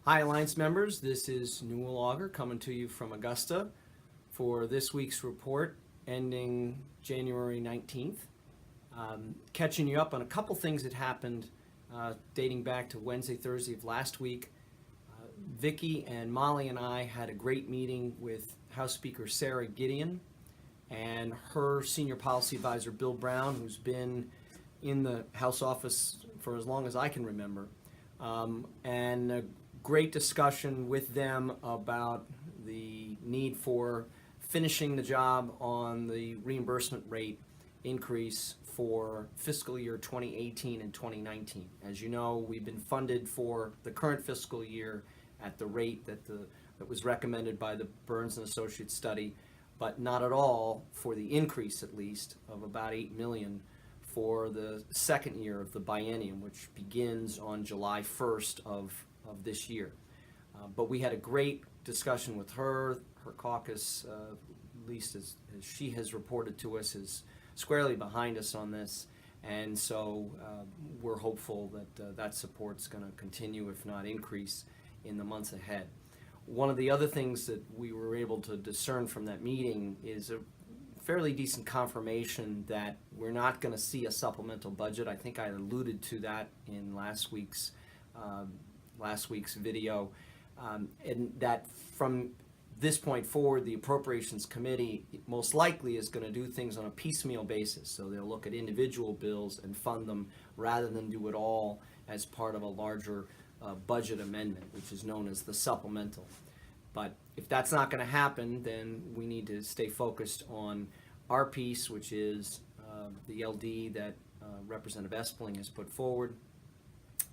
Hi, Alliance members. This is Newell Augur coming to you from Augusta for this week's report ending January 19th. Catching you up on a couple things that happened dating back to Wednesday, Thursday of last week. Vicki and Molly and I had a great meeting with House Speaker Sarah Gideon and her senior policy advisor Bill Brown, who's been in the House office for as long as I can remember. And a great discussion with them about the need for finishing the job on the reimbursement rate increase for fiscal year 2018 and 2019. As you know, we've been funded for the current fiscal year at the rate that was recommended by the Burns and Associates study, but not at all for the increase, at least, of about $8 million for the second year of the biennium, which begins on July 1st of this year. But we had a great discussion with her. Her caucus, at least as she has reported to us, is squarely behind us on this. And so we're hopeful that that support's going to continue, if not increase, in the months ahead. One of the other things that we were able to discern from that meeting is a fairly decent confirmation that we're not going to see a supplemental budget. I think I alluded to that in last week's video, and that from this point forward, the Appropriations Committee most likely is going to do things on a piecemeal basis. So they'll look at individual bills and fund them rather than do it all as part of a larger budget amendment, which is known as the supplemental. But if that's not going to happen, then we need to stay focused on our piece, which is the LD that Representative Espling has put forward,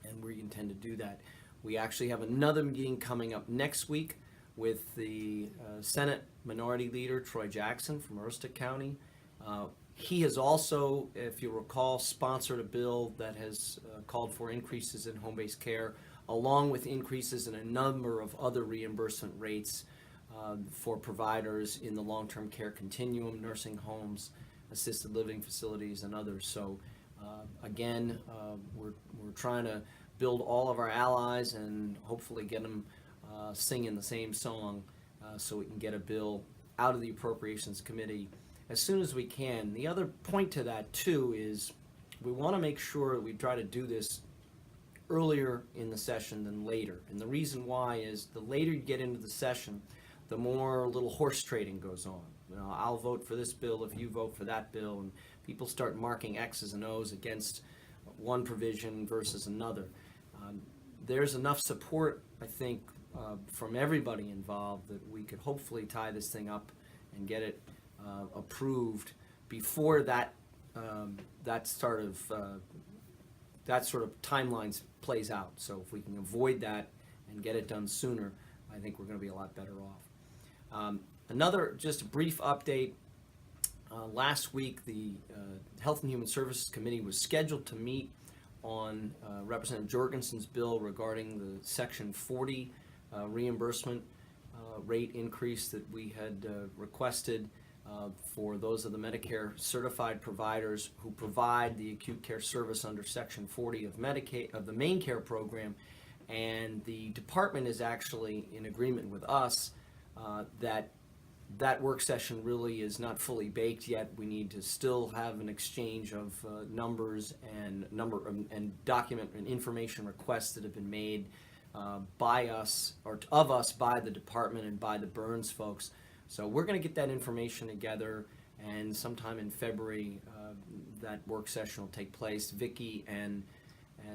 and we intend to do that. We actually have another meeting coming up next week with the Senate Minority Leader, Troy Jackson from Aroostook County. He has also, if you recall, sponsored a bill that has called for increases in home-based care, along with increases in a number of other reimbursement rates for providers in the long-term care continuum, nursing homes, assisted living facilities, and others. So again, we're trying to build all of our allies and hopefully get them singing the same song so we can get a bill out of the Appropriations Committee as soon as we can. The other point to that too is we want to make sure that we try to do this earlier in the session than later. And the reason why is the later you get into the session, the more little horse trading goes on. You know, I'll vote for this bill if you vote for that bill, and people start marking X's and O's against one provision versus another. There's enough support, I think, from everybody involved that we could hopefully tie this thing up and get it approved before that sort of timelines plays out. So if we can avoid that and get it done sooner, I think we're going to be a lot better off. Another just a brief update. Last week, the Health and Human Services Committee was scheduled to meet on Representative Jorgensen's bill regarding the Section 40 reimbursement rate increase that we had requested for those of the Medicare certified providers who provide the acute care service under Section 40 of Medicaid, of the Maine Care program. And the department is actually in agreement with us that work session really is not fully baked yet. We need to still have an exchange of numbers and document and information requests that have been made by us, or of us by the department and by the Burns folks. So we're going to get that information together, and sometime in February that work session will take place. Vicki and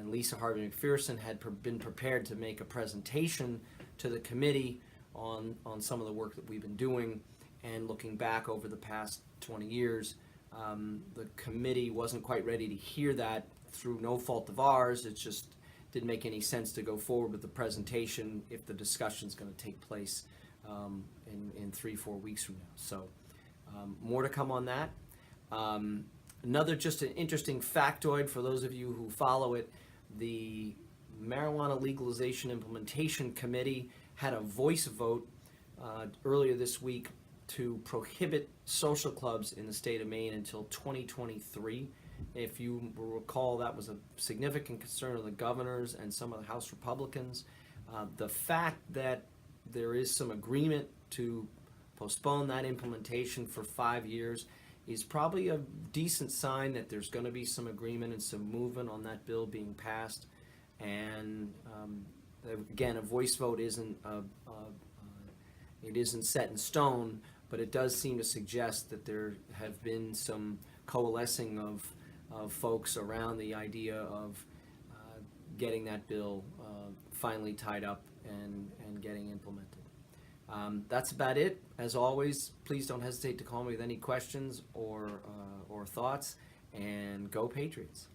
Lisa Harvey McPherson had been prepared to make a presentation to the committee on some of the work that we've been doing. And looking back over the past 20 years, the committee wasn't quite ready to hear that through no fault of ours. It just didn't make any sense to go forward with the presentation if the discussion's going to take place in 3-4 weeks from now. So more to come on that. Another just an interesting factoid for those of you who follow it, the Marijuana Legalization Implementation Committee had a voice vote earlier this week to prohibit social clubs in the state of Maine until 2023. If you will recall, that was a significant concern of the governors and some of the House Republicans. The fact that there is some agreement to postpone that implementation for 5 years is probably a decent sign that there's going to be some agreement and some movement on that bill being passed. And again, a voice vote isn't it isn't set in stone, but it does seem to suggest that there have been some coalescing of folks around the idea of getting that bill finally tied up and getting implemented. That's about it. As always, please don't hesitate to call me with any questions or thoughts, and go Patriots.